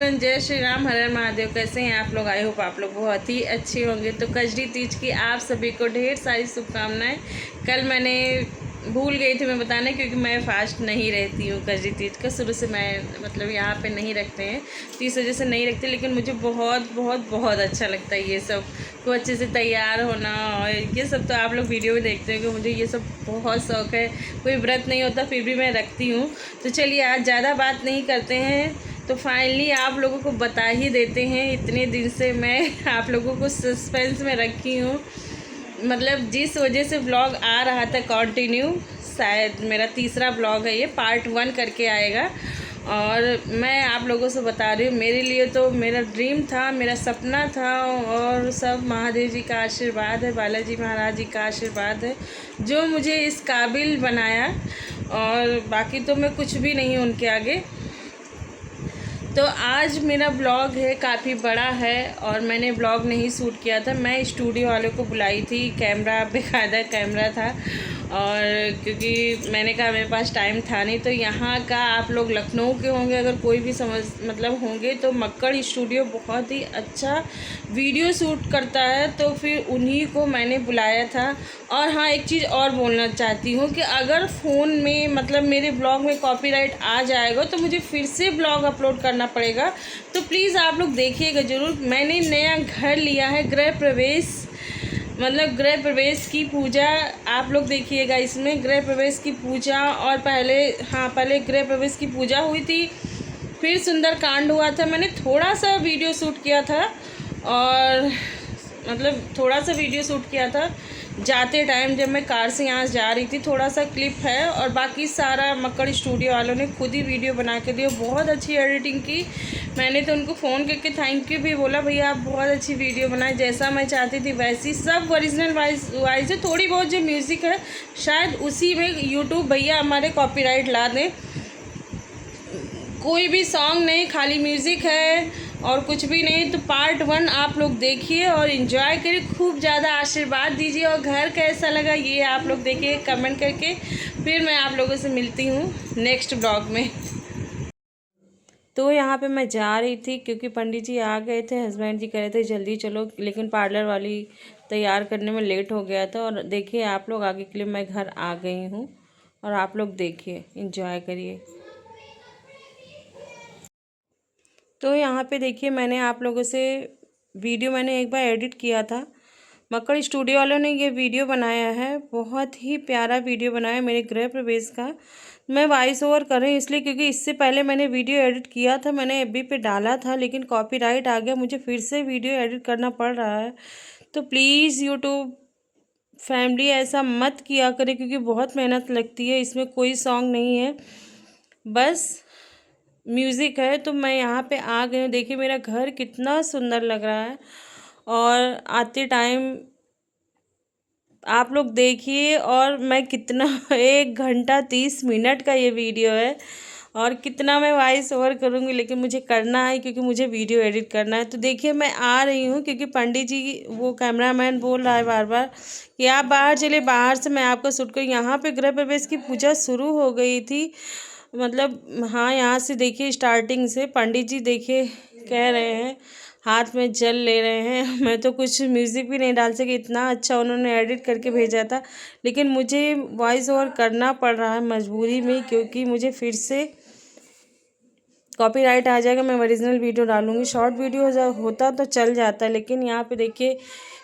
जय श्री राम, हर हर महादेव। कैसे हैं आप लोग? आई होप आप लोग बहुत ही अच्छे होंगे। तो कजरी तीज की आप सभी को ढेर सारी शुभकामनाएं। कल मैंने भूल गई थी मैं बताने, क्योंकि मैं फास्ट नहीं रहती हूँ कजरी तीज का। शुरू से मैं मतलब यहाँ पे नहीं रखते हैं तो इस वजह से नहीं रखते, लेकिन मुझे बहुत बहुत बहुत अच्छा लगता है ये सब को अच्छे से तैयार होना। और ये सब तो आप लोग वीडियो में देखते हैं कि मुझे ये सब बहुत शौक़ है। कोई व्रत नहीं होता फिर भी मैं रखती हूँ। तो चलिए आज ज़्यादा बात नहीं करते हैं, तो फाइनली आप लोगों को बता ही देते हैं। इतने दिन से मैं आप लोगों को सस्पेंस में रखी हूँ, मतलब जिस वजह से व्लॉग आ रहा था कंटिन्यू। शायद मेरा तीसरा व्लॉग है ये, पार्ट 1 करके आएगा। और मैं आप लोगों से बता रही हूँ, मेरे लिए तो मेरा ड्रीम था, मेरा सपना था। और सब महादेव जी का आशीर्वाद है, बालाजी महाराज जी का आशीर्वाद है जो मुझे इस काबिल बनाया। और बाकी तो मैं कुछ भी नहीं हूँ उनके आगे। तो आज मेरा ब्लॉग है, काफ़ी बड़ा है। और मैंने ब्लॉग नहीं शूट किया था, मैं स्टूडियो वालों को बुलाई थी। कैमरा बेकायदा कैमरा था, और क्योंकि मैंने कहा मेरे पास टाइम था नहीं। तो यहाँ का आप लोग लखनऊ के होंगे, अगर कोई भी समझ मतलब होंगे, तो मक्कड़ स्टूडियो बहुत ही अच्छा वीडियो शूट करता है। तो फिर उन्हीं को मैंने बुलाया था। और हाँ, एक चीज़ और बोलना चाहती हूँ कि अगर फ़ोन में मतलब मेरे ब्लॉग में कॉपीराइट आ जाएगा तो मुझे फिर से ब्लॉग अपलोड करना पड़ेगा। तो प्लीज़ आप लोग देखिएगा ज़रूर। मैंने नया घर लिया है, गृह प्रवेश मतलब गृह प्रवेश की पूजा आप लोग देखिएगा इसमें। गृह प्रवेश की पूजा, और पहले गृह प्रवेश की पूजा हुई थी, फिर सुंदरकांड हुआ था। मैंने थोड़ा सा वीडियो शूट किया था, और मतलब थोड़ा सा वीडियो शूट किया था जाते टाइम जब मैं कार से यहाँ जा रही थी, थोड़ा सा क्लिप है। और बाकी सारा मक्कड़ स्टूडियो वालों ने खुद ही वीडियो बना के दी, बहुत अच्छी एडिटिंग की। मैंने तो उनको फ़ोन करके थैंक यू भी बोला, भैया आप बहुत अच्छी वीडियो बनाए, जैसा मैं चाहती थी वैसी। सब ओरिजिनल वाइज है, थोड़ी बहुत जो म्यूज़िक है शायद उसी में यूट्यूब भैया हमारे कॉपीराइट ला दें। कोई भी सॉन्ग नहीं, खाली म्यूज़िक है और कुछ भी नहीं। तो पार्ट 1 आप लोग देखिए और इन्जॉय करिए, खूब ज़्यादा आशीर्वाद दीजिए। और घर कैसा लगा ये आप लोग देखिए कमेंट करके। फिर मैं आप लोगों से मिलती हूँ नेक्स्ट ब्लॉग में। तो यहाँ पे मैं जा रही थी क्योंकि पंडित जी आ गए थे, हस्बैंड जी कह रहे थे जल्दी चलो, लेकिन पार्लर वाली तैयार करने में लेट हो गया था। और देखिए आप लोग, आगे के लिए मैं घर आ गई हूँ और आप लोग देखिए, इन्जॉय करिए। तो यहाँ पे देखिए, मैंने आप लोगों से वीडियो मैंने एक बार एडिट किया था। मक्कड़ स्टूडियो वालों ने ये वीडियो बनाया है, बहुत ही प्यारा वीडियो बनाया मेरे गृह प्रवेश का। मैं वॉइस ओवर कर रही हूँ इसलिए क्योंकि इससे पहले मैंने वीडियो एडिट किया था, मैंने एफबी पे डाला था, लेकिन कॉपीराइट आ गया, मुझे फिर से वीडियो एडिट करना पड़ रहा है। तो प्लीज़ यूट्यूब फैमिली ऐसा मत किया करे, क्योंकि बहुत मेहनत लगती है। इसमें कोई सॉन्ग नहीं है, बस म्यूज़िक है। तो मैं यहाँ पे आ गई हूँ, देखिए मेरा घर कितना सुंदर लग रहा है। और आते टाइम आप लोग देखिए, और मैं कितना 1 घंटा 30 मिनट का ये वीडियो है, और कितना मैं वॉइस ओवर करूँगी, लेकिन मुझे करना है क्योंकि मुझे वीडियो एडिट करना है। तो देखिए मैं आ रही हूँ क्योंकि पंडित जी वो कैमरामैन बोल रहा है बार बार कि आप बाहर चले, बाहर से मैं आपको शूट करूँ। यहाँ पे गृह प्रवेश की पूजा शुरू हो गई थी, मतलब हाँ, यहाँ से देखिए स्टार्टिंग से पंडित जी देखिए कह रहे हैं, हाथ में जल ले रहे हैं। मैं तो कुछ म्यूज़िक भी नहीं डाल सकी, इतना अच्छा उन्होंने एडिट करके भेजा था, लेकिन मुझे वॉइस ओवर करना पड़ रहा है मजबूरी में, क्योंकि मुझे फिर से कॉपीराइट आ जाएगा। मैं ओरिजिनल वीडियो डालूंगी, शॉर्ट वीडियो होता तो चल जाता, लेकिन यहाँ पे देखिए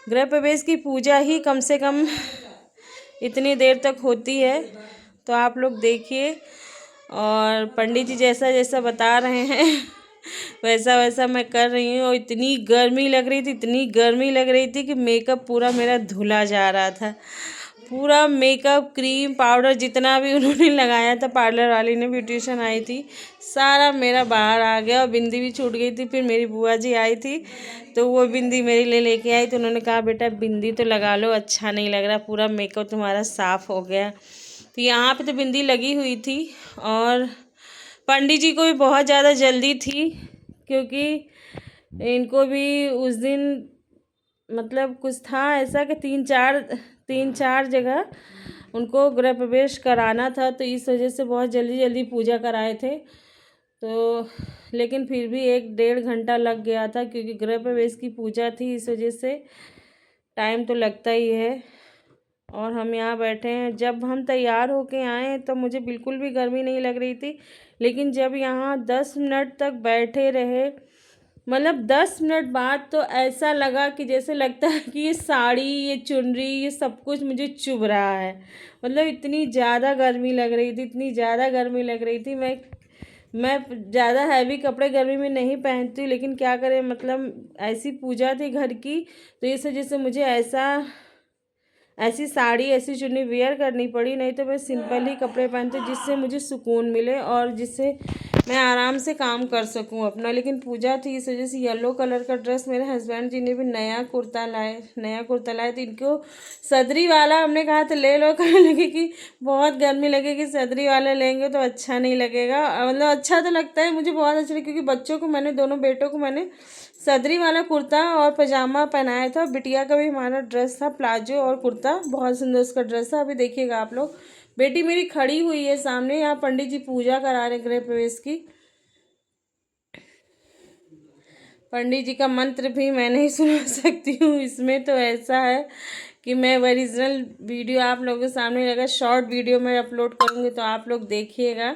गृह प्रवेश की पूजा ही कम से कम इतनी देर तक होती है। तो आप लोग देखिए, और पंडित जी जैसा जैसा बता रहे हैं वैसा वैसा मैं कर रही हूँ। और इतनी गर्मी लग रही थी, इतनी गर्मी लग रही थी कि मेकअप पूरा मेरा धुला जा रहा था। पूरा मेकअप, क्रीम, पाउडर जितना भी उन्होंने लगाया था, पार्लर वाली ने, ब्यूटिशियन आई थी, सारा मेरा बाहर आ गया। और बिंदी भी छूट गई थी। फिर मेरी बुआ जी आई थी तो वो बिंदी मेरे लिए लेके आई, तो उन्होंने कहा बेटा बिंदी तो लगा लो, अच्छा नहीं लग रहा, पूरा मेकअप तुम्हारा साफ़ हो गया। तो यहाँ पे तो बिंदी लगी हुई थी। और पंडित जी को भी बहुत ज़्यादा जल्दी थी, क्योंकि इनको भी उस दिन मतलब कुछ था ऐसा कि तीन चार जगह उनको गृह प्रवेश कराना था, तो इस वजह से बहुत जल्दी जल्दी पूजा कराए थे। तो लेकिन फिर भी 1-1.5 घंटा लग गया था, क्योंकि गृह प्रवेश की पूजा थी, इस वजह से टाइम तो लगता ही है। और हम यहाँ बैठे हैं। जब हम तैयार होके आए तो मुझे बिल्कुल भी गर्मी नहीं लग रही थी, लेकिन जब यहाँ 10 मिनट तक बैठे रहे, मतलब 10 मिनट बाद तो ऐसा लगा कि जैसे लगता है कि ये साड़ी, ये चुनरी, ये सब कुछ मुझे चुभ रहा है। मतलब इतनी ज़्यादा गर्मी लग रही थी, इतनी ज़्यादा गर्मी लग रही थी। मैं ज़्यादा हैवी कपड़े गर्मी में नहीं पहनती हूँ, लेकिन क्या करें, मतलब ऐसी पूजा थी घर की, तो इस वजह से मुझे ऐसी साड़ी, ऐसी चुन्नी वेयर करनी पड़ी। नहीं तो मैं सिंपल ही कपड़े पहनती, जिससे मुझे सुकून मिले और जिससे मैं आराम से काम कर सकूं अपना। लेकिन पूजा थी, इस वजह से येलो कलर का ड्रेस, मेरे हस्बैंड जी ने भी नया कुर्ता लाए। तो इनको सदरी वाला हमने कहा था ले लो, कहने लगे कि बहुत गर्मी लगेगी, सदरी वाला लेंगे तो अच्छा नहीं लगेगा। मतलब अच्छा तो लगता है, मुझे बहुत अच्छा लगा, क्योंकि बच्चों को मैंने, दोनों बेटों को मैंने सदरी वाला कुर्ता और पजामा पहनाया था। बिटिया का भी हमारा ड्रेस था, प्लाजो और कुर्ता, बहुत सुंदर उसका ड्रेस था। अभी देखिएगा आप लोग, बेटी मेरी खड़ी हुई है सामने, यहाँ पंडित जी पूजा करा रहे गृह प्रवेश की। पंडित जी का मंत्र भी मैं नहीं सुना सकती हूँ इसमें, तो ऐसा है कि मैं ओरिजिनल वीडियो आप लोगों के सामने, अगर शॉर्ट वीडियो में अपलोड करूँगी तो आप लोग देखिएगा।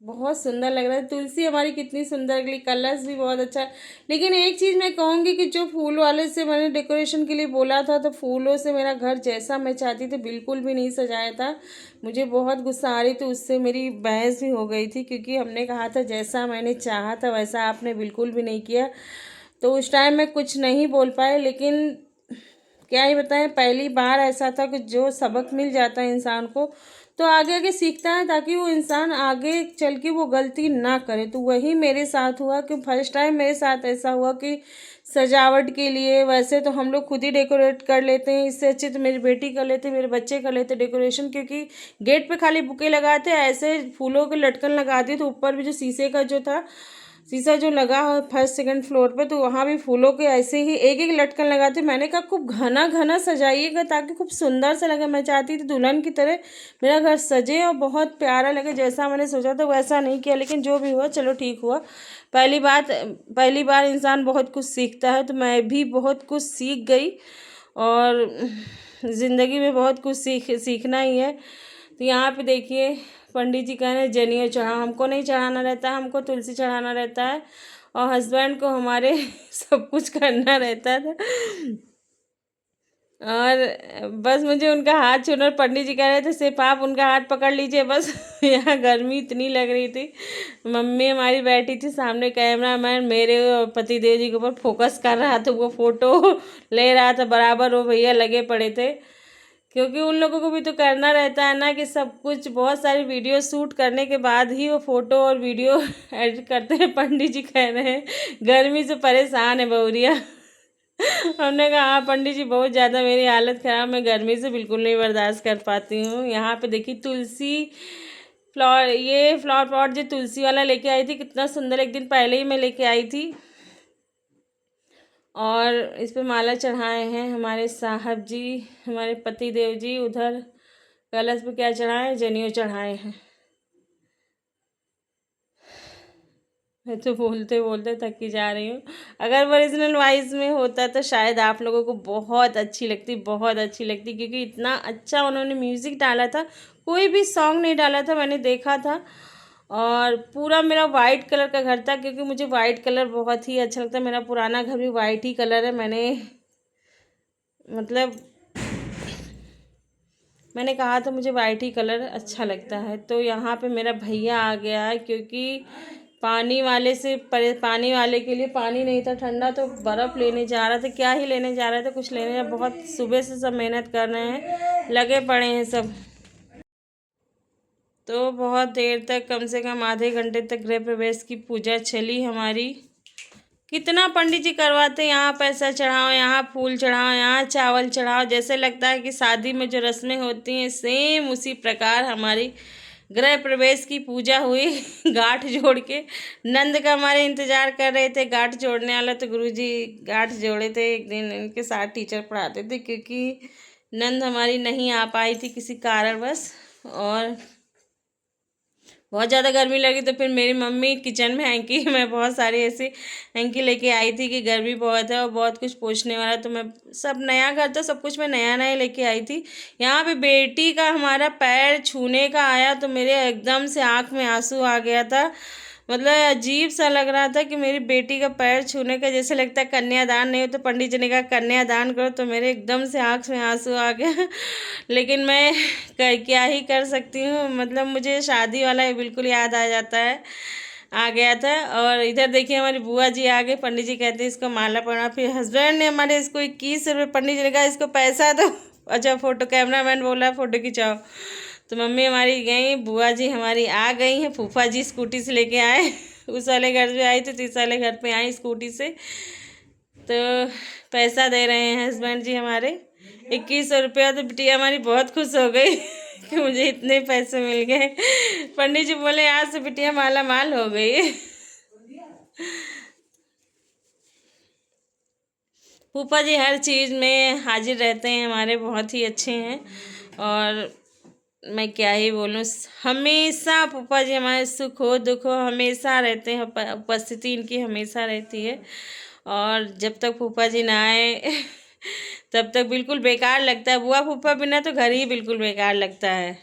बहुत सुंदर लग रहा है। तुलसी हमारी कितनी सुंदर अगली, कलर्स भी बहुत अच्छा है। लेकिन एक चीज़ मैं कहूँगी कि जो फूल वाले से मैंने डेकोरेशन के लिए बोला था, तो फूलों से मेरा घर जैसा मैं चाहती थी बिल्कुल भी नहीं सजाया था। मुझे बहुत गुस्सा आ रही थी, उससे मेरी बहस भी हो गई थी, क्योंकि हमने कहा था जैसा मैंने चाहा था वैसा आपने बिल्कुल भी नहीं किया। तो उस टाइम मैं कुछ नहीं बोल पाए, लेकिन क्या ही बताएं, पहली बार ऐसा था कि जो सबक मिल जाता है इंसान को, तो आगे आगे सीखता है, ताकि वो इंसान आगे चल के वो गलती ना करे। तो वही मेरे साथ हुआ कि फर्स्ट टाइम मेरे साथ ऐसा हुआ कि सजावट के लिए, वैसे तो हम लोग खुद ही डेकोरेट कर लेते हैं, इससे अच्छे तो मेरी बेटी कर लेते, मेरे बच्चे कर लेते डेकोरेशन, क्योंकि गेट पे खाली बुके लगाते, ऐसे फूलों के लटकन लगाती, तो ऊपर भी जो शीशे का जो था, शीशा जो लगा है फर्स्ट सेकंड फ्लोर पे, तो वहाँ भी फूलों के ऐसे ही एक एक लटकन लगाते। मैंने कहा खूब घना घना सजाइएगा, ताकि खूब सुंदर से लगे। मैं चाहती थी दुल्हन की तरह मेरा घर सजे और बहुत प्यारा लगे, जैसा मैंने सोचा था वैसा नहीं किया, लेकिन जो भी हुआ चलो ठीक हुआ। पहली बार इंसान बहुत कुछ सीखता है, तो मैं भी बहुत कुछ सीख गई, और ज़िंदगी में बहुत कुछ सीखना ही है। तो यहाँ पे देखिए, पंडित जी कह रहे हैं जनेऊ चढ़ाओ, हमको नहीं चढ़ाना रहता है, हमको तुलसी चढ़ाना रहता है, और हस्बैंड को हमारे सब कुछ करना रहता था। और बस मुझे उनका हाथ छूना, और पंडित जी कह रहे थे सिर्फ आप उनका हाथ पकड़ लीजिए बस। यहाँ गर्मी इतनी लग रही थी। मम्मी हमारी बैठी थी सामने, कैमरा मैन मेरे और पति देव जी के ऊपर फोकस कर रहा था, वो फोटो ले रहा था बराबर, वो भैया लगे पड़े थे, क्योंकि उन लोगों को भी तो करना रहता है ना, कि सब कुछ बहुत सारी वीडियो शूट करने के बाद ही वो फ़ोटो और वीडियो एडिट करते हैं। पंडित जी कह रहे हैं गर्मी से परेशान है बहुरिया। हमने कहा हाँ पंडित जी, बहुत ज़्यादा मेरी हालत ख़राब, मैं गर्मी से बिल्कुल नहीं बर्दाश्त कर पाती हूँ। यहाँ पे देखिए तुलसी ये फ्लावर पॉट जो तुलसी वाला लेके आई थी, कितना सुंदर, एक दिन पहले ही मैं लेके आई थी, और इस पे माला चढ़ाए हैं हमारे साहब जी, हमारे पति देव जी। उधर कलश पे क्या चढ़ाए हैं, जनेऊ चढ़ाए हैं। मैं तो बोलते बोलते थकी जा रही हूँ। अगर ओरिजिनल वॉइस में होता तो शायद आप लोगों को बहुत अच्छी लगती, बहुत अच्छी लगती, क्योंकि इतना अच्छा उन्होंने म्यूज़िक डाला था, कोई भी सॉन्ग नहीं डाला था, मैंने देखा था। और पूरा मेरा वाइट कलर का घर था, क्योंकि मुझे वाइट कलर बहुत ही अच्छा लगता है, मेरा पुराना घर भी वाइट ही कलर है। मतलब मैंने कहा था मुझे वाइट ही कलर अच्छा लगता है। तो यहाँ पे मेरा भैया आ गया है, क्योंकि पानी वाले के लिए पानी नहीं था ठंडा, तो बर्फ़ लेने जा रहा था, क्या ही लेने जा रहा था, कुछ लेने जा, बहुत सुबह से सब मेहनत कर रहे हैं, लगे पड़े हैं सब। तो बहुत देर तक, कम से कम आधे घंटे तक गृह प्रवेश की पूजा चली हमारी। कितना पंडित जी करवाते, यहाँ पैसा चढ़ाओ, यहाँ फूल चढ़ाओ, यहाँ चावल चढ़ाओ, जैसे लगता है कि शादी में जो रस्में होती हैं सेम उसी प्रकार हमारी गृह प्रवेश की पूजा हुई। गांठ जोड़ के नंद का हमारे इंतजार कर रहे थे, गांठ जोड़ने वाला, तो गुरुजी गांठ जोड़े थे। एक दिन इनके साथ टीचर पढ़ाते थे, क्योंकि नंद हमारी नहीं आ पाई थी किसी कारणवश, और बहुत ज़्यादा गर्मी लगी तो फिर मेरी मम्मी किचन में हैंकी मैं बहुत सारी ऐसी हैंकी लेके आई थी कि गर्मी बहुत है और बहुत कुछ पोंछने वाला, तो मैं सब नया घर तो सब कुछ मैं नया नया लेके आई थी। यहाँ पे बेटी का हमारा पैर छूने का आया तो मेरे एकदम से आँख में आंसू आ गया था। मतलब अजीब सा लग रहा था कि मेरी बेटी का पैर छूने का जैसे लगता है कन्यादान नहीं हो तो पंडित जी ने कहा कन्यादान करो, तो मेरे एकदम से आँख में आंसू आ गया। लेकिन मैं क्या ही कर सकती हूँ, मतलब मुझे शादी वाला बिल्कुल याद आ जाता है, आ गया था। और इधर देखिए हमारी बुआ जी आ गए, पंडित जी कहते हैं इसको माला पड़ा, फिर हस्बैंड ने हमारे इसको 21 रुपये, पंडित जी ने कहा इसको पैसा दो। अच्छा फोटो कैमरामैन बोला फ़ोटो खिंचाओ, तो मम्मी हमारी गई, बुआ जी हमारी आ गई हैं, फूफा जी स्कूटी से लेके आए। उस वाले घर पे आई थी तो इस वाले घर पे आई स्कूटी से, तो पैसा दे रहे हैं हस्बैंड जी हमारे 2100 रुपया। तो बिटिया हमारी बहुत खुश हो गई कि मुझे इतने पैसे मिल गए। पंडित जी बोले आज से बिटिया माला माल हो गई। फूफा जी हर चीज़ में हाजिर रहते हैं हमारे, बहुत ही अच्छे हैं। और मैं क्या ही बोलूँ, हमेशा फूफा जी हमारे सुख हो दुख हो हमेशा रहते हैं, उपस्थिति इनकी हमेशा रहती है। और जब तक फूफा जी ना आए तब तक बिल्कुल बेकार लगता है, बुआ फूफा बिना तो घर ही बिल्कुल बेकार लगता है।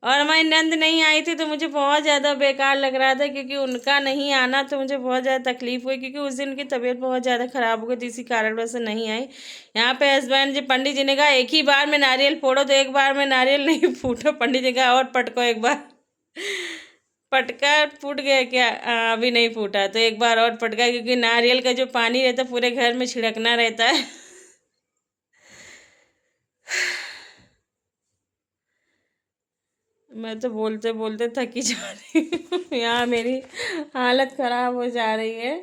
और हमारी नंद नहीं आई थी तो मुझे बहुत ज़्यादा बेकार लग रहा था, क्योंकि उनका नहीं आना तो मुझे बहुत ज़्यादा तकलीफ़ हुई, क्योंकि उस दिन उनकी तबीयत बहुत ज़्यादा ख़राब हो गई थी, इसी कारण वजह से नहीं आई। यहाँ पे हस्बैंड जी, पंडित जी ने कहा एक ही बार में नारियल फोड़ो, तो एक बार में नारियल नहीं फूटो, पंडित जी कहा और पटको एक बार। पटका फूट गया क्या? अभी नहीं फूटा, तो एक बार और पटका, क्योंकि नारियल का जो पानी रहता है पूरे घर में छिड़कना रहता है। मैं तो बोलते बोलते थकी जा रही हूँ। यहाँ मेरी हालत ख़राब हो जा रही है।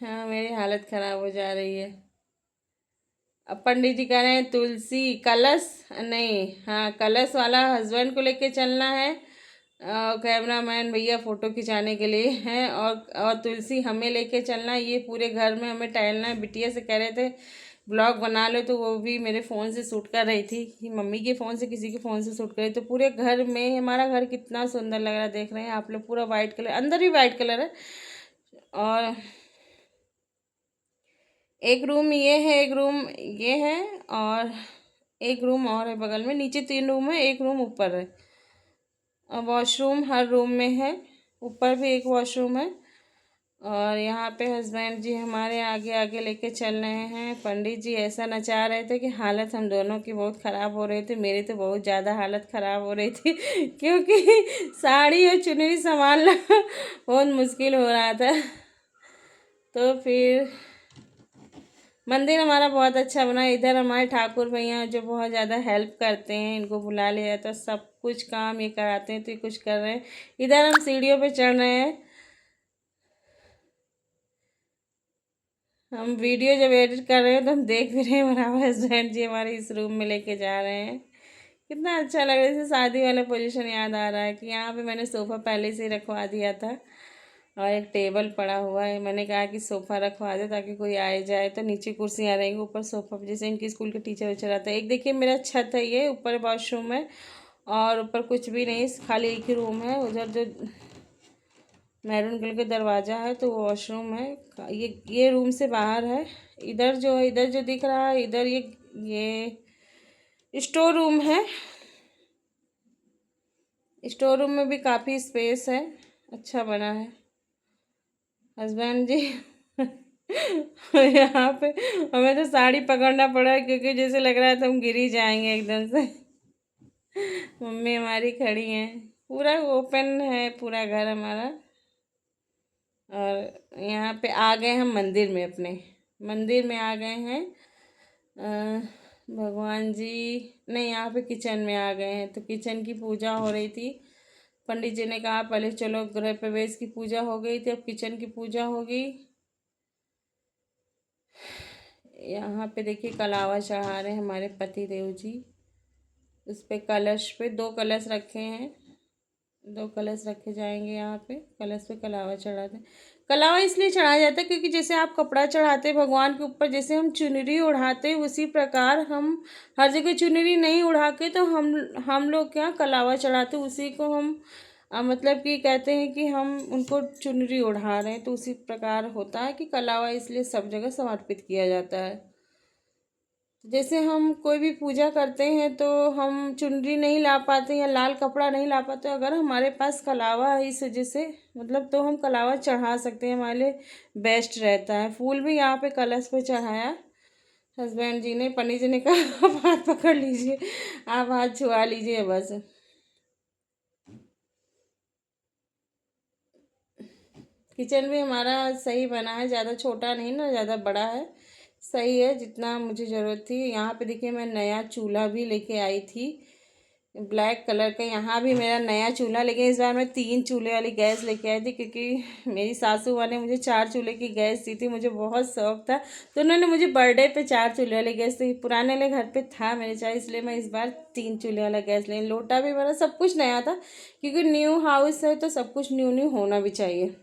हाँ मेरी हालत ख़राब हो जा रही है। अब पंडित जी कह रहे हैं तुलसी कलश, नहीं हाँ कलश वाला हस्बैंड को लेके चलना है, कैमरामैन भैया फ़ोटो खिंचाने के लिए हैं, और तुलसी हमें लेके चलना है, ये पूरे घर में हमें टहलना है। बिटिया से कह रहे थे ब्लॉग बना लो, तो वो भी मेरे फ़ोन से शूट कर रही थी, कि मम्मी के फ़ोन से किसी के फ़ोन से शूट कर रही, तो पूरे घर में हमारा घर कितना सुंदर लग रहा है, देख रहे हैं आप लोग, पूरा वाइट कलर, अंदर भी वाइट कलर है। और एक रूम ये है, एक रूम ये है, और एक रूम और है बगल में, नीचे 3 रूम है, एक रूम ऊपर है। और वॉशरूम हर रूम में है, ऊपर भी एक वॉशरूम है। और यहाँ पे हस्बैंड जी हमारे आगे आगे लेके चल रहे हैं। पंडित जी ऐसा नचा रहे थे कि हालत हम दोनों की बहुत ख़राब हो रही थी, मेरी तो बहुत ज़्यादा हालत ख़राब हो रही थी क्योंकि साड़ी और चुनरी संभालना बहुत मुश्किल हो रहा था। तो फिर मंदिर हमारा बहुत अच्छा बना। इधर हमारे ठाकुर भैया जो बहुत ज़्यादा हेल्प करते हैं, इनको बुला लिया तो सब कुछ काम ये कराते हैं, तो ये कुछ कर रहे हैं। इधर हम सीढ़ियों पे चढ़ रहे हैं। हम वीडियो जब एडिट कर रहे हैं तो हम देख भी रहे हैं, बराबर हस्बैंड जी हमारे इस रूम में लेके जा रहे हैं। कितना अच्छा लग रहा है, जैसे शादी वाला पोजीशन याद आ रहा है कि यहाँ पे मैंने सोफ़ा पहले से ही रखवा दिया था, और एक टेबल पड़ा हुआ है। मैंने कहा कि सोफ़ा रखवा दे ताकि कोई आए जाए, तो नीचे कुर्सियाँ रहेंगी, ऊपर सोफ़ा, जैसे इनकी स्कूल के टीचर वीचर आता है। एक देखिए मेरा छत है, ये ऊपर वॉशरूम है, और ऊपर कुछ भी नहीं, खाली एक ही रूम है। उधर जो मैरून कलर का दरवाज़ा है तो वो वॉशरूम है, ये रूम से बाहर है। इधर जो है, इधर जो दिख रहा है, इधर ये स्टोर रूम है। स्टोर रूम में भी काफ़ी स्पेस है, अच्छा बना है। हस्बैंड जी यहाँ पे हमें तो साड़ी पकड़ना पड़ा, क्योंकि जैसे लग रहा था हम गिर ही जाएंगे एकदम से। मम्मी हमारी खड़ी हैं, पूरा ओपन है पूरा घर हमारा। और यहाँ पे आ गए हम मंदिर में, अपने मंदिर में आ गए हैं। भगवान जी नहीं, यहाँ पे किचन में आ गए हैं, तो किचन की पूजा हो रही थी। पंडित जी ने कहा पहले चलो गृह प्रवेश की पूजा हो गई थी, अब किचन की पूजा होगी। यहाँ पे देखिए कलावा चढ़ा रहे हैं हमारे पति देव जी। उस पे कलश पे 2 कलश रखे हैं, 2 कलश रखे जाएंगे। यहाँ पे कलश पे कलावा चढ़ाते हैं। कलावा इसलिए चढ़ाया जाता है क्योंकि जैसे आप कपड़ा चढ़ाते भगवान के ऊपर, जैसे हम चुनरी उड़ाते उसी प्रकार हम हर जगह चुनरी नहीं उड़ा के तो हम लोग क्या कलावा चढ़ाते, उसी को हम मतलब कि कहते हैं कि हम उनको चुनरी उड़ा रहे हैं। तो उसी प्रकार होता है कि कलावा इसलिए सब जगह समर्पित किया जाता है। जैसे हम कोई भी पूजा करते हैं तो हम चुनरी नहीं ला पाते या लाल कपड़ा नहीं ला पाते, अगर हमारे पास कलावा है इस वजह से मतलब तो हम कलावा चढ़ा सकते हैं, हमारे लिए बेस्ट रहता है। फूल भी यहाँ पे कलश पे चढ़ाया हस्बैंड जी ने, पंडित जी ने कहा आप हाथ पकड़ लीजिए, आप हाथ छुआ लीजिए बस। किचन भी हमारा सही बना है, ज़्यादा छोटा नहीं ना ज़्यादा बड़ा है, सही है जितना मुझे ज़रूरत थी। यहाँ पे देखिए मैं नया चूल्हा भी लेके आई थी ब्लैक कलर का, यहाँ भी मेरा नया चूल्हा, लेकिन इस बार मैं 3 चूल्हे वाली गैस लेके आई थी क्योंकि मेरी सासू माँ ने मुझे 4 चूल्हे की गैस दी थी, मुझे बहुत शौक था तो उन्होंने मुझे बर्थडे पे 4 चूल्हे वाली गैस दी। पुराने वाले घर पे था मेरे चाहे, इसलिए मैं इस बार 3 चूल्हे वाला गैस लें। लोटा भी मेरा सब कुछ नया था क्योंकि न्यू हाउस है तो सब कुछ न्यू न्यू होना भी चाहिए।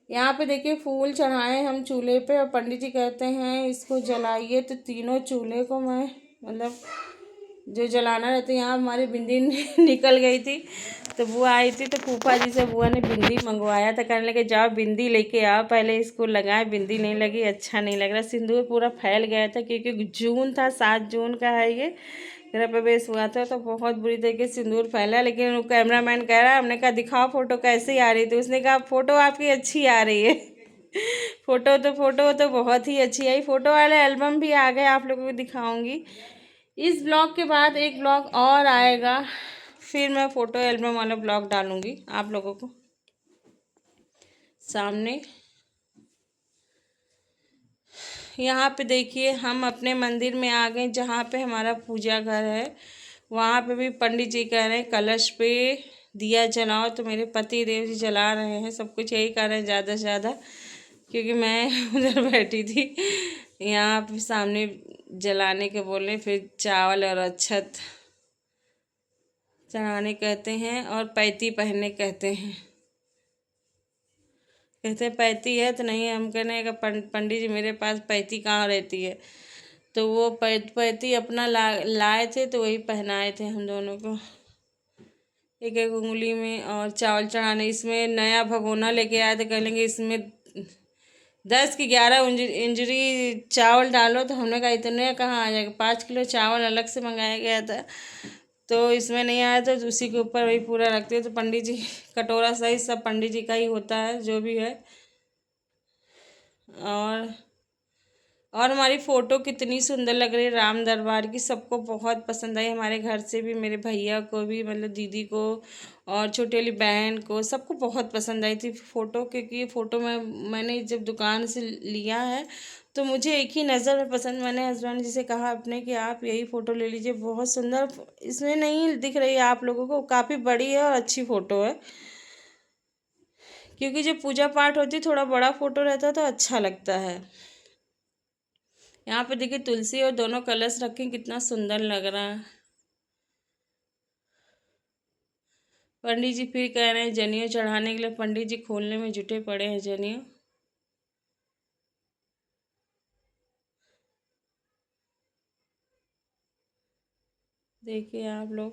यहाँ पे देखिए फूल चढ़ाए हम चूल्हे पे और पंडित जी कहते हैं इसको जलाइए, तो तीनों चूल्हे को मैं मतलब जो जलाना रहता है। यहाँ हमारी बिंदी निकल गई थी तो बुआ आई थी तो फूफा जी से बुआ ने बिंदी मंगवाया था, कहने लगे जाओ बिंदी लेके आओ, पहले इसको लगाए, बिंदी नहीं लगी अच्छा नहीं लग रहा। सिंदूर पूरा फैल गया था क्योंकि जून था, 7 जून का है ये गृह प्रवेश हुआ था तो बहुत बुरी तरीके से सिंदूर फैला। लेकिन वो कैमरामैन कह रहा है, हमने कहा दिखाओ फोटो कैसी आ रही थी, उसने कहा फोटो आपकी अच्छी आ रही है फोटो तो बहुत ही अच्छी आई। फोटो वाले एल्बम भी आ गए, आप लोगों को दिखाऊंगी। इस ब्लॉग के बाद एक ब्लॉग और आएगा, फिर मैं फ़ोटो एल्बम वाला ब्लॉग डालूंगी आप लोगों को सामने। यहाँ पे देखिए हम अपने मंदिर में आ गए जहाँ पे हमारा पूजा घर है। वहाँ पे भी पंडित जी कह रहे हैं कलश पे दिया जलाओ, तो मेरे पति देव जी जला रहे हैं, सब कुछ यही कर रहे हैं ज़्यादा से ज़्यादा क्योंकि मैं उधर बैठी थी। यहाँ पे सामने जलाने के बोले, फिर चावल और अक्षत चढ़ाने कहते हैं और पैती पहनने कहते हैं। कहते हैं पैती है तो नहीं, हम कहने का पंडित जी मेरे पास पैती कहाँ रहती है, तो वो पैती अपना लाए थे तो वही पहनाए थे हम दोनों को एक एक उंगली में। और चावल चढ़ाने इसमें नया भगोना लेके आए थे, कह लेंगे इसमें 10 की 11 इंजरी चावल डालो, तो हमने कहा इतने कहाँ आ जाएगा, 5 किलो चावल अलग से मंगाया गया था तो इसमें नहीं आया था, तो उसी के ऊपर वही पूरा रखते हैं। तो पंडित जी कटोरा सही सब पंडित जी का ही होता है जो भी है। और और हमारी फ़ोटो कितनी सुंदर लग रही है राम दरबार की, सबको बहुत पसंद आई, हमारे घर से भी, मेरे भैया को भी, मतलब दीदी को और छोटी वाली बहन को, सबको बहुत पसंद आई थी फ़ोटो। क्योंकि फ़ोटो मैंने जब दुकान से लिया है तो मुझे एक ही नज़र में पसंद, मैंने हस्बैंड जी से कहा अपने कि आप यही फ़ोटो ले लीजिए, बहुत सुंदर इसमें नहीं दिख रही है आप लोगों को, काफ़ी बड़ी है और अच्छी फ़ोटो है। क्योंकि जब पूजा पाठ होती थोड़ा बड़ा फ़ोटो रहता है तो अच्छा लगता है। यहाँ पे देखिए तुलसी और दोनों कलश रखे, कितना सुंदर लग रहा है। पंडित जी फिर कह रहे हैं जनेऊ चढ़ाने के लिए, पंडित जी खोलने में जुटे पड़े हैं जनेऊ। देखिए आप लोग,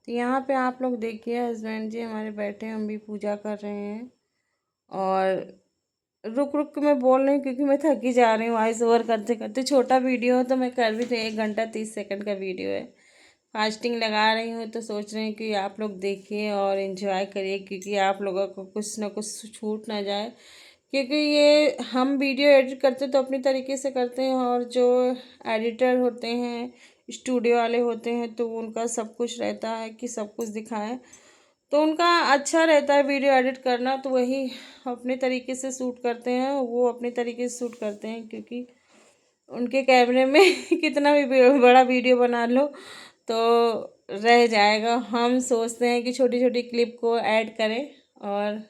तो यहाँ पे आप लोग देखिए हस्बैंड जी हमारे बैठे हैं, हम भी पूजा कर रहे हैं। और रुक रुक के मैं बोल रही हूँ क्योंकि मैं थकी जा रही हूँ वॉइस ओवर करते करते। छोटा वीडियो है तो मैं कर भी, तो 1 घंटा 30 सेकंड का वीडियो है। फास्टिंग लगा रही हूँ तो सोच रही हूँ कि आप लोग देखिए और इन्जॉय करिए क्योंकि आप लोगों को कुछ ना कुछ छूट ना जाए। क्योंकि ये हम वीडियो एडिट करते तो अपनी तरीके से करते हैं और जो एडिटर होते हैं, स्टूडियो वाले होते हैं, तो उनका सब कुछ रहता है कि सब कुछ दिखाएं, तो उनका अच्छा रहता है वीडियो एडिट करना, तो वही अपने तरीके से शूट करते हैं, वो अपने तरीके से शूट करते हैं। क्योंकि उनके कैमरे में कितना भी बड़ा वीडियो बना लो तो रह जाएगा। हम सोचते हैं कि छोटी छोटी क्लिप को ऐड करें और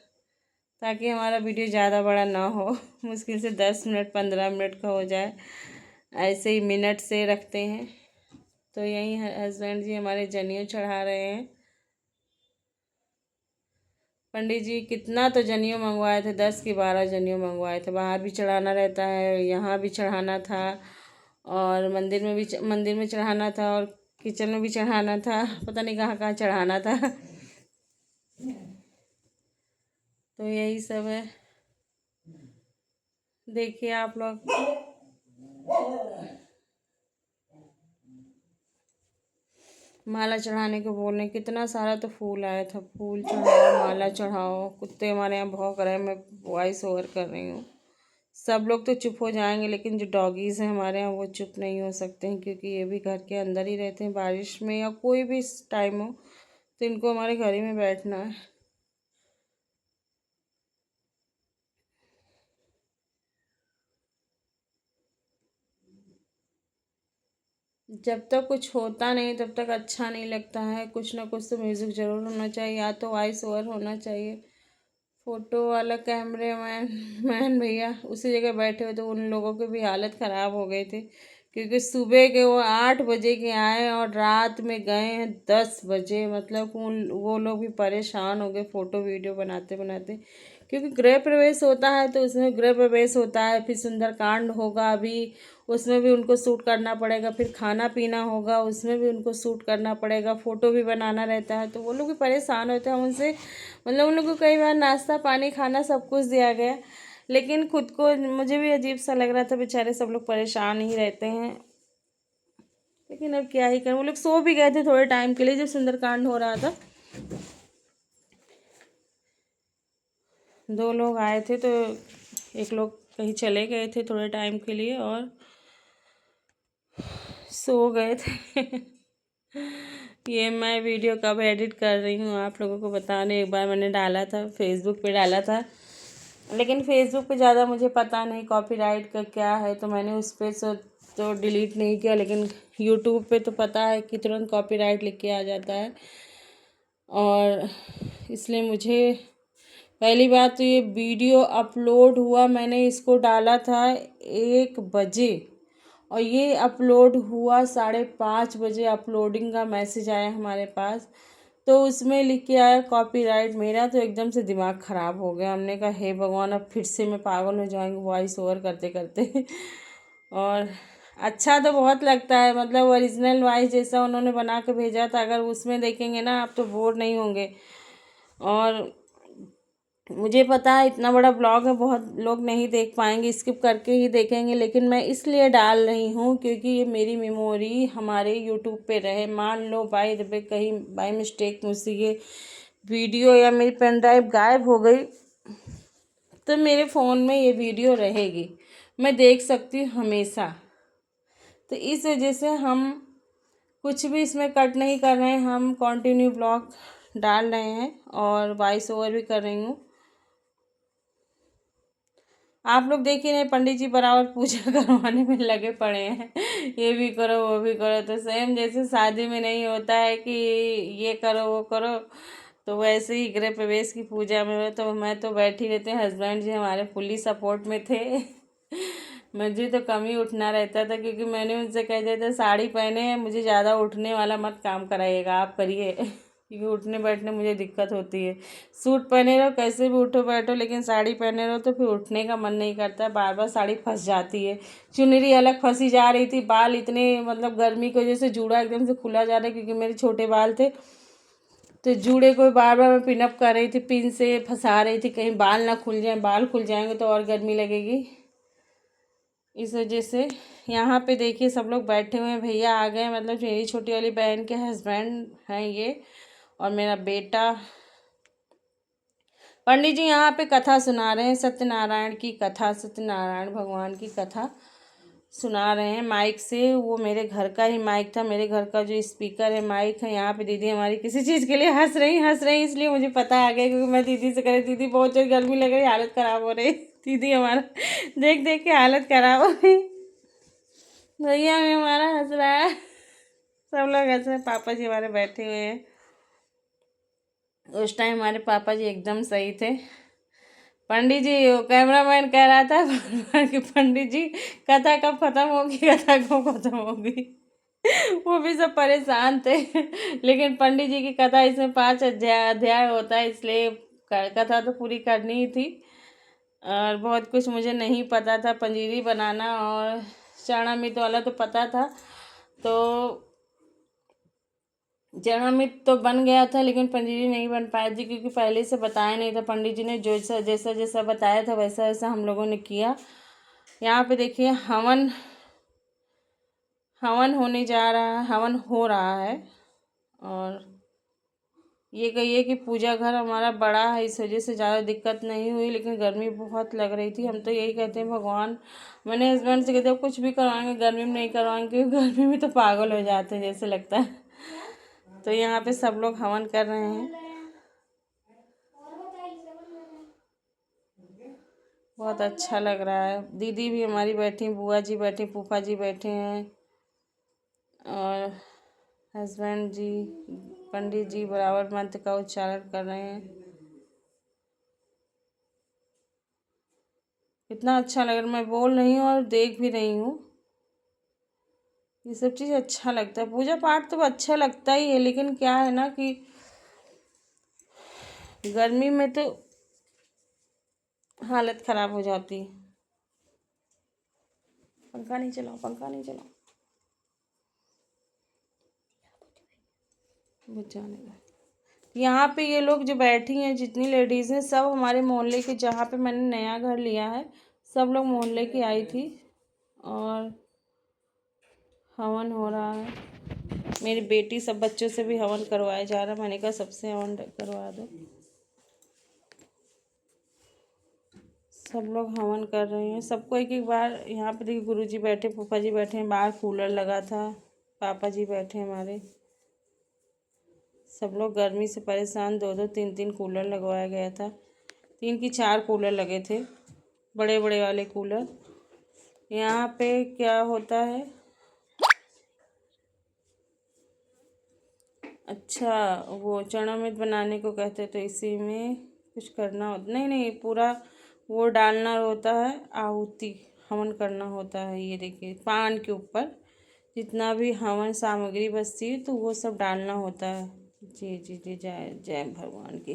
ताकि हमारा वीडियो ज़्यादा बड़ा ना हो, मुश्किल से 10 मिनट 15 मिनट का हो जाए, ऐसे ही मिनट से रखते हैं। तो यही हस्बैंड जी हमारे जनेऊ चढ़ा रहे हैं। पंडित जी कितना तो जनेऊ मंगवाए थे, 10 की 12 जनेऊ मंगवाए थे। बाहर भी चढ़ाना रहता है, यहाँ भी चढ़ाना था, और मंदिर में चढ़ाना था, और किचन में भी चढ़ाना था, पता नहीं कहाँ कहाँ चढ़ाना था। तो यही सब है, देखिए आप लोग। माला चढ़ाने को बोल रहे, कितना सारा तो फूल आया था। फूल चढ़ाओ, माला चढ़ाओ। कुत्ते हमारे यहाँ भौंक रहे हैं, मैं वॉइस ओवर कर रही हूँ। सब लोग तो चुप हो जाएंगे, लेकिन जो डॉगीज़ हैं हमारे यहाँ वो चुप नहीं हो सकते हैं, क्योंकि ये भी घर के अंदर ही रहते हैं। बारिश में या कोई भी टाइम हो तो इनको हमारे घर ही में बैठना है। जब तक कुछ होता नहीं तब तक अच्छा नहीं लगता है। कुछ ना कुछ तो म्यूज़िक ज़रूर होना चाहिए, या तो वॉइस ओवर होना चाहिए। फ़ोटो वाला कैमरे मैन भैया उसी जगह बैठे हुए, तो उन लोगों की भी हालत ख़राब हो गई थी, क्योंकि सुबह के वो 8 बजे के आए और रात में गए हैं 10 बजे। मतलब वो लोग भी परेशान हो गए फ़ोटो वीडियो बनाते बनाते, क्योंकि गृह प्रवेश होता है तो उसमें गृह प्रवेश होता है, फिर सुंदरकांड होगा अभी, उसमें भी उनको शूट करना पड़ेगा, फिर खाना पीना होगा उसमें भी उनको शूट करना पड़ेगा, फ़ोटो भी बनाना रहता है, तो वो लोग भी परेशान होते हैं उनसे। मतलब उन लोग को कई बार नाश्ता पानी खाना सब कुछ दिया गया, लेकिन खुद को मुझे भी अजीब सा लग रहा था। बेचारे सब लोग परेशान ही रहते हैं, लेकिन अब क्या ही करें। वो लोग सो भी गए थे थोड़े टाइम के लिए जब सुंदरकांड हो रहा था। 2 लोग आए थे, तो एक लोग कहीं चले गए थे थोड़े टाइम के लिए और सो गए थे। ये मैं वीडियो कब एडिट कर रही हूँ आप लोगों को बताने। एक बार मैंने डाला था, फेसबुक पे डाला था, लेकिन फेसबुक पे ज़्यादा मुझे पता नहीं कॉपीराइट का क्या है, तो मैंने उस पर तो डिलीट नहीं किया। लेकिन यूट्यूब पे तो पता है कि तुरंत कॉपीराइट लिख के आ जाता है, और इसलिए मुझे पहली बात तो ये वीडियो अपलोड हुआ, मैंने इसको डाला था 1 बजे, और ये अपलोड हुआ 5:30 बजे। अपलोडिंग का मैसेज आया हमारे पास, तो उसमें लिख के आया कॉपीराइट। मेरा तो एकदम से दिमाग ख़राब हो गया। हमने कहा हे भगवान, अब फिर से मैं पागल हो जाऊंगी वॉइस ओवर करते करते। और अच्छा तो बहुत लगता है, मतलब ओरिजिनल वॉइस जैसा उन्होंने बना के भेजा था, अगर उसमें देखेंगे ना आप तो बोर नहीं होंगे। और मुझे पता है इतना बड़ा ब्लॉग है, बहुत लोग नहीं देख पाएंगे, स्किप करके ही देखेंगे, लेकिन मैं इसलिए डाल रही हूँ क्योंकि ये मेरी मेमोरी हमारे यूट्यूब पे रहे। मान लो बाय द वे कहीं बाय मिस्टेक मुझसे ये वीडियो या मेरी पेन ड्राइव गायब हो गई, तो मेरे फ़ोन में ये वीडियो रहेगी, मैं देख सकती हूँ हमेशा। तो इस वजह से हम कुछ भी इसमें कट नहीं कर रहे हैं, हम कंटिन्यू ब्लॉग डाल रहे हैं और वॉइस ओवर भी कर रही हूँ। आप लोग देखिए नहीं, पंडित जी बराबर पूजा करवाने में लगे पड़े हैं। ये भी करो वो भी करो, तो सेम जैसे शादी में नहीं होता है कि ये करो वो करो, तो वैसे ही गृह प्रवेश की पूजा में तो मैं तो बैठी रहती हूँ। हस्बैंड जी हमारे फुल्ली सपोर्ट में थे। मुझे तो कम ही उठना रहता था, क्योंकि मैंने उनसे कह दिया था साड़ी पहने हैं, मुझे ज़्यादा उठने वाला मत काम कराइएगा, आप करिए। क्योंकि उठने बैठने मुझे दिक्कत होती है। सूट पहने रहो कैसे भी उठो बैठो, लेकिन साड़ी पहने रहो तो फिर उठने का मन नहीं करता, बार बार साड़ी फंस जाती है। चुनरी अलग फंसी जा रही थी, बाल इतने मतलब गर्मी की वजह से जूड़ा एकदम से खुला जा रहा है, क्योंकि मेरे छोटे बाल थे, तो जूड़े को बार बार मैं पिनअप कर रही थी, पिन से फंसा रही थी, कहीं बाल ना खुल जाए। बाल खुल जाएंगे तो और गर्मी लगेगी, इस वजह से। यहाँ पे देखिए सब लोग बैठे हुए हैं, भैया आ गए, मतलब मेरी छोटी वाली बहन के हस्बैंड हैं ये, और मेरा बेटा। पंडित जी यहाँ पे कथा सुना रहे हैं, सत्यनारायण की कथा, सत्यनारायण भगवान की कथा सुना रहे हैं माइक से। वो मेरे घर का ही माइक था, मेरे घर का जो स्पीकर है माइक है। यहाँ पे दीदी हमारी किसी चीज़ के लिए हंस रही, इसलिए मुझे पता आ गया, क्योंकि मैं दीदी से कह रही दीदी बहुत जोर गर्मी लग रही, हालत ख़राब हो रही। दीदी हमारा देख देख के हालत ख़राब हो रही। भैया भी हमारा हंस रहा है, सब लोग हंस रहे हैं। पापा जी हमारे बैठे हुए हैं। उस टाइम हमारे पापा जी एकदम सही थे। पंडित जी, कैमरामैन कह रहा था कि पंडित जी कथा कब खत्म होगी, कथा कब खत्म होगी। वो भी सब परेशान थे। लेकिन पंडित जी की कथा इसमें 5 अध्याय होता है, इसलिए का था तो पूरी करनी ही थी। और बहुत कुछ मुझे नहीं पता था, पंजीरी बनाना और चरणामृत वाला तो पता था। तो चरणामृत तो बन गया था लेकिन पंजीरी नहीं बन पाई थी, क्योंकि पहले से बताया नहीं था पंडित जी ने। जो जैसा जैसा बताया था वैसा वैसा हम लोगों ने किया। यहाँ पे देखिए हवन हवन होने जा रहा है, हवन हो रहा है। और ये कहिए कि पूजा घर हमारा बड़ा है, इस वजह से ज़्यादा दिक्कत नहीं हुई, लेकिन गर्मी बहुत लग रही थी। हम तो यही कहते हैं भगवान, मैंने हस्बैंड से कहते हैं कुछ भी करवाएंगे गर्मी में नहीं करवाएंगे, क्योंकि गर्मी में तो पागल हो जाते हैं जैसे लगता है। तो यहाँ पे सब लोग हवन कर रहे हैं। बहुत अच्छा लग रहा है। दीदी भी हमारी बैठी, बुआ जी बैठी, फूफा जी बैठे हैं और हस्बैंड जी, पंडित जी बराबर मंत्र का उच्चारण कर रहे हैं। कितना अच्छा लग रहा है, मैं बोल रही हूँ और देख भी रही हूँ। ये सब चीज़ अच्छा लगता है। पूजा पाठ तो अच्छा लगता ही है, लेकिन क्या है ना कि गर्मी में तो हालत ख़राब हो जाती है। पंखा नहीं चलाओ, पंखा नहीं चलाओ, बचाने का। यहाँ पे ये लोग जो बैठी हैं, जितनी लेडीज़ हैं, सब हमारे मोहल्ले के, जहाँ पे मैंने नया घर लिया है, सब लोग मोहल्ले की आई थी। और हवन हो रहा है। मेरी बेटी सब बच्चों से भी हवन करवाया जा रहा है। मैंने कहा सबसे हवन करवा दो। सब लोग हवन कर रहे हैं। सबको एक एक बार। यहाँ पे देखिए गुरुजी बैठे, फूफा जी बैठे हैं, बाहर कूलर लगा था, पापा जी बैठे हमारे। सब लोग गर्मी से परेशान, दो दो तीन तीन कूलर लगवाया गया था। 3 की 4 कूलर लगे थे, बड़े बड़े वाले कूलर। यहाँ पे क्या होता है, अच्छा वो चरणामृत बनाने को कहते हैं, तो इसी में कुछ करना होता, नहीं नहीं, पूरा वो डालना होता है, आहुति हवन करना होता है। ये देखिए पान के ऊपर जितना भी हवन सामग्री बचती है तो वो सब डालना होता है। जी जी जी, जय जय भगवान की,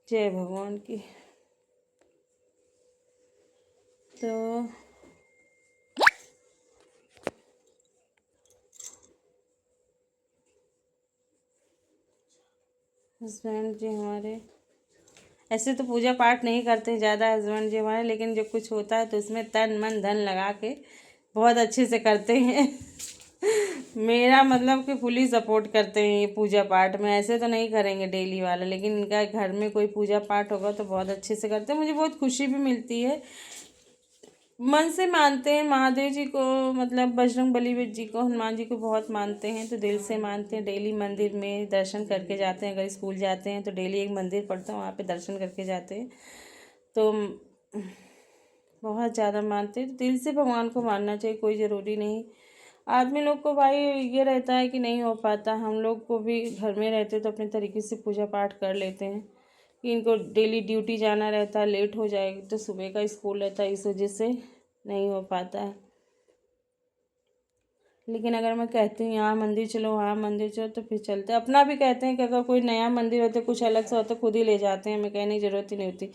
जय भगवान की। तो हस्बैंड जी हमारे ऐसे तो पूजा पाठ नहीं करते ज़्यादा हस्बैंड जी हमारे, लेकिन जब कुछ होता है तो उसमें तन मन धन लगा के बहुत अच्छे से करते हैं। मेरा मतलब कि फुली सपोर्ट करते हैं ये पूजा पाठ में। ऐसे तो नहीं करेंगे डेली वाला, लेकिन इनका घर में कोई पूजा पाठ होगा तो बहुत अच्छे से करते हैं। मुझे बहुत खुशी भी मिलती है। मन से मानते हैं महादेव जी को, मतलब बजरंग बली जी को, हनुमान जी को बहुत मानते हैं, तो दिल से मानते हैं। डेली मंदिर में दर्शन करके जाते हैं। अगर स्कूल जाते हैं तो डेली एक मंदिर पड़ता है, वहाँ पे दर्शन करके जाते हैं। तो बहुत ज़्यादा मानते हैं। तो दिल से भगवान को मानना चाहिए, कोई ज़रूरी नहीं। आदमी लोग को भाई ये रहता है कि नहीं हो पाता। हम लोग को भी घर में रहते तो अपने तरीके से पूजा पाठ कर लेते हैं। कि इनको डेली ड्यूटी जाना रहता है, लेट हो जाएगी तो सुबह का स्कूल रहता है, इस वजह से नहीं हो पाता है। लेकिन अगर मैं कहती हूँ यहाँ मंदिर चलो, वहाँ मंदिर चलो, तो फिर चलते। अपना भी कहते हैं कि अगर कोई नया मंदिर होता है, कुछ अलग सा होता है, खुद ही ले जाते हैं, हमें कहने की ज़रूरत ही नहीं होती।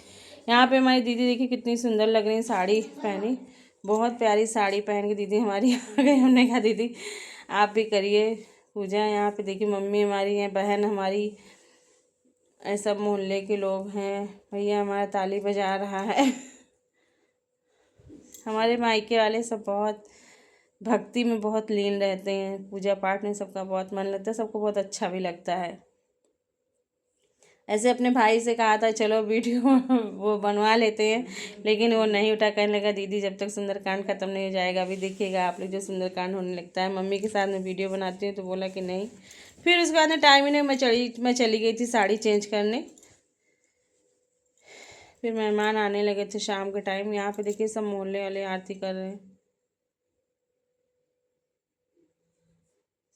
यहाँ पे हमारी दीदी देखिए कितनी सुंदर लग रही है, साड़ी पहनी, बहुत प्यारी साड़ी पहन के दीदी हमारी आ गई। हमने कहा दीदी आप भी करिए पूजा। यहाँ पे देखिए मम्मी हमारी हैं, बहन हमारी, सब मोहल्ले के लोग हैं। भैया हमारा ताली बजा रहा है। हमारे मायके वाले सब बहुत भक्ति में बहुत लीन रहते हैं। पूजा पाठ में सबका बहुत मन लगता है, सबको बहुत अच्छा भी लगता है। ऐसे अपने भाई से कहा था चलो वीडियो वो बनवा लेते हैं, लेकिन वो नहीं उठा। कहने लगा दीदी जब तक सुंदरकांड ख़त्म नहीं हो जाएगा अभी देखिएगा आप लोग, जो सुंदरकांड होने लगता है। मम्मी के साथ में वीडियो बनाती हूँ तो बोला कि नहीं। फिर उसके बाद में टाइम ही नहीं, मैं चली गई थी साड़ी चेंज करने। फिर मेहमान आने लगे थे शाम के टाइम। यहाँ पे देखिए सब मोहल्ले वाले आरती कर रहे हैं,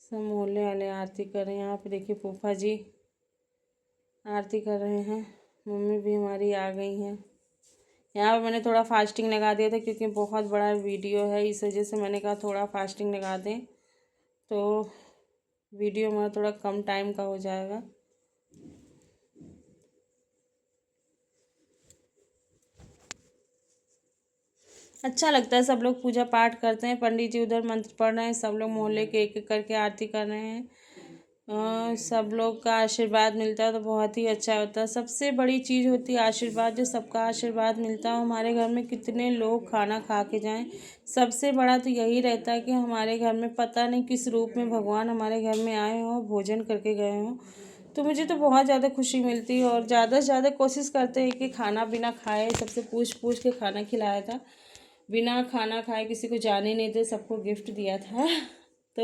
सब मोहल्ले वाले आरती कर रहे हैं। यहाँ पे देखिए फूफा जी आरती कर रहे हैं, मम्मी भी हमारी आ गई हैं। यहाँ पे मैंने थोड़ा फास्टिंग लगा दिया था, क्योंकि बहुत बड़ा वीडियो है, इस वजह से मैंने कहा थोड़ा फास्टिंग लगा दें तो वीडियो हमारा थोड़ा कम टाइम का हो जाएगा। अच्छा लगता है, सब लोग पूजा पाठ करते हैं, पंडित जी उधर मंत्र पढ़ रहे हैं, सब लोग मोहल्ले के एक एक करके आरती कर रहे हैं। सब लोग का आशीर्वाद मिलता है तो बहुत ही अच्छा होता है। सबसे बड़ी चीज़ होती है आशीर्वाद, जो सबका आशीर्वाद मिलता है। हमारे घर में कितने लोग खाना खा के जाएं, सबसे बड़ा तो यही रहता है कि हमारे घर में पता नहीं किस रूप में भगवान हमारे घर में आए हों, भोजन करके गए हों। तो मुझे तो बहुत ज़्यादा खुशी मिलती है और ज़्यादा से ज़्यादा कोशिश करते हैं कि खाना बिना खाए, सबसे पूछ पूछ के खाना खिलाया था। बिना खाना खाए किसी को जाने नहीं दे, सबको गिफ्ट दिया था। तो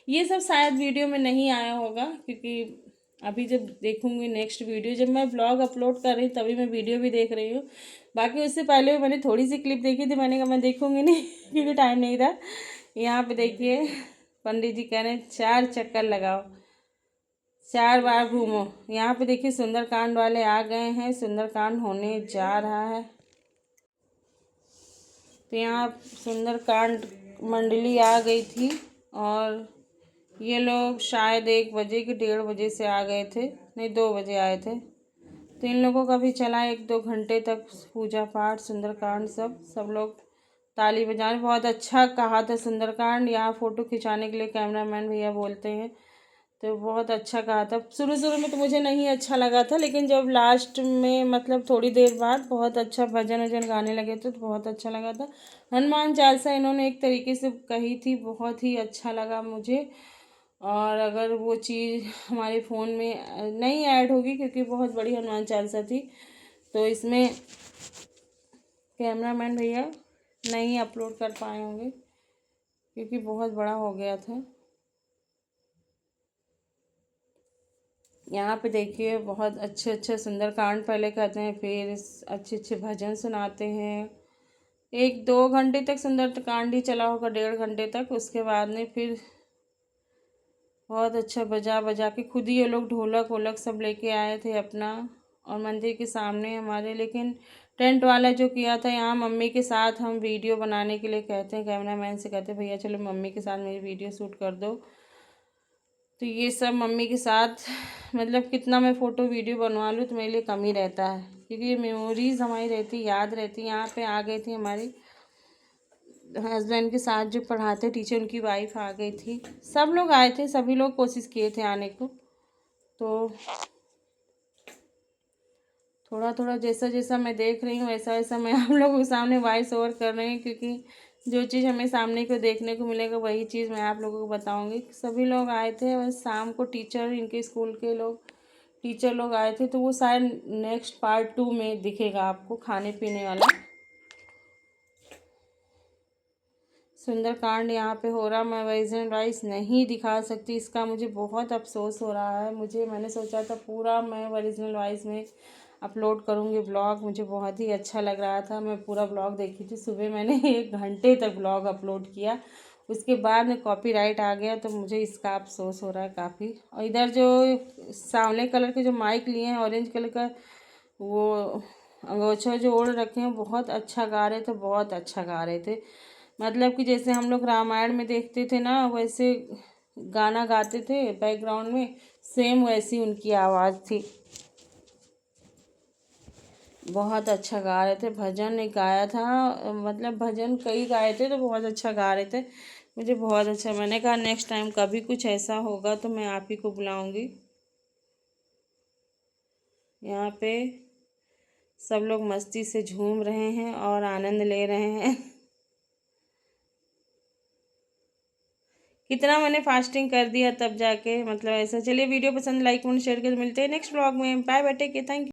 ये सब शायद वीडियो में नहीं आया होगा, क्योंकि अभी जब देखूंगी नेक्स्ट वीडियो, जब मैं ब्लॉग अपलोड कर रही हूँ तभी मैं वीडियो भी देख रही हूँ। बाकी उससे पहले भी मैंने थोड़ी सी क्लिप देखी थी, मैंने कहा मैं देखूंगी नहीं क्योंकि टाइम नहीं था। यहाँ पे देखिए पंडित जी कह रहे हैं 4 चक्कर लगाओ, 4 बार घूमो। यहाँ पे देखिए सुंदरकांड वाले आ गए हैं, सुंदरकांड होने जा रहा है। तो यहाँ सुंदरकांड मंडली आ गई थी और ये लोग शायद 1 बजे कि 1:30 बजे से आ गए थे, नहीं 2 बजे आए थे। तो इन लोगों का भी चला 1-2 घंटे तक पूजा पाठ, सुंदरकांड। सब लोग ताली बजाने, बहुत अच्छा कहा था सुंदरकांड। यहाँ फ़ोटो खिंचाने के लिए कैमरामैन भैया बोलते हैं, तो बहुत अच्छा कहा था। शुरू शुरू में तो मुझे नहीं अच्छा लगा था, लेकिन जब लास्ट में मतलब थोड़ी देर बाद बहुत अच्छा भजन वजन गाने लगे थे तो बहुत अच्छा लगा था। हनुमान चालीसा इन्होंने एक तरीके से कही थी, बहुत ही अच्छा लगा मुझे। और अगर वो चीज़ हमारे फ़ोन में नहीं ऐड होगी, क्योंकि बहुत बड़ी हनुमान चालीसा थी, तो इसमें कैमरामैन भैया नहीं अपलोड कर पाए होंगे क्योंकि बहुत बड़ा हो गया था। यहाँ पे देखिए बहुत अच्छे अच्छे सुंदरकांड पहले कहते हैं, फिर अच्छे अच्छे भजन सुनाते हैं। 1-2 घंटे तक सुंदरकांड ही चला होगा, 1.5 घंटे तक। उसके बाद में फिर बहुत अच्छा बजा बजा के खुद ही ये लोग ढोलक वोलक सब लेके आए थे अपना, और मंदिर के सामने हमारे। लेकिन टेंट वाला जो किया था, यहाँ मम्मी के साथ हम वीडियो बनाने के लिए कहते हैं, कैमरामैन से कहते हैं भैया चलो मम्मी के साथ मेरी वीडियो शूट कर दो। तो ये सब मम्मी के साथ मतलब कितना मैं फ़ोटो वीडियो बनवा लूँ तो मेरे लिए कम ही रहता है, क्योंकि ये मेमोरीज़ हमारी रहती, याद रहती। यहाँ पे आ गई थी हमारी हस्बैंड के साथ जो पढ़ाते टीचर, उनकी वाइफ आ गई थी। सब लोग आए थे, सभी लोग कोशिश किए थे आने को। तो थोड़ा थोड़ा जैसा जैसा मैं देख रही हूँ वैसा वैसा मैं आप लोगों के सामने वॉइस ओवर कर रही हूँ, क्योंकि जो चीज़ हमें सामने को देखने को मिलेगा वही चीज़ मैं आप लोगों को बताऊँगी। सभी लोग आए थे, बस शाम को टीचर, इनके स्कूल के लोग, टीचर लोग आए थे। तो वो शायद नेक्स्ट पार्ट 2 में दिखेगा आपको, खाने पीने वाला सुंदरकांड यहाँ पे हो रहा। मैं वर्जन वाइज नहीं दिखा सकती, इसका मुझे बहुत अफसोस हो रहा है। मैंने सोचा था पूरा मैं ओरिजिनल वाइज में अपलोड करूँगी ब्लॉग, मुझे बहुत ही अच्छा लग रहा था। मैं पूरा ब्लॉग देखी थी, सुबह मैंने 1 घंटे तक ब्लॉग अपलोड किया, उसके बाद में कॉपीराइट आ गया, तो मुझे इसका अफसोस हो रहा है काफ़ी। और इधर जो सांवले कलर के जो माइक लिए हैं, ऑरेंज कलर का वो अंगोछा जो ओढ़ रखे हैं, बहुत अच्छा गा रहे थे, बहुत अच्छा गा रहे थे। मतलब कि जैसे हम लोग रामायण में देखते थे ना, वैसे गाना गाते थे बैकग्राउंड में, सेम वैसी उनकी आवाज़ थी। बहुत अच्छा गा रहे थे। भजन एक गाया था, मतलब भजन कई गाए थे, तो बहुत अच्छा गा रहे थे। मुझे बहुत अच्छा, मैंने कहा नेक्स्ट टाइम कभी कुछ ऐसा होगा तो मैं आप ही को बुलाऊंगी। यहाँ पे सब लोग मस्ती से झूम रहे हैं और आनंद ले रहे हैं। कितना मैंने फास्टिंग कर दिया तब जाके मतलब ऐसा। चलिए वीडियो पसंद लाइक और शेयर कर, मिलते हैं नेक्स्ट ब्लॉग में। Bye bye, take care, thank you.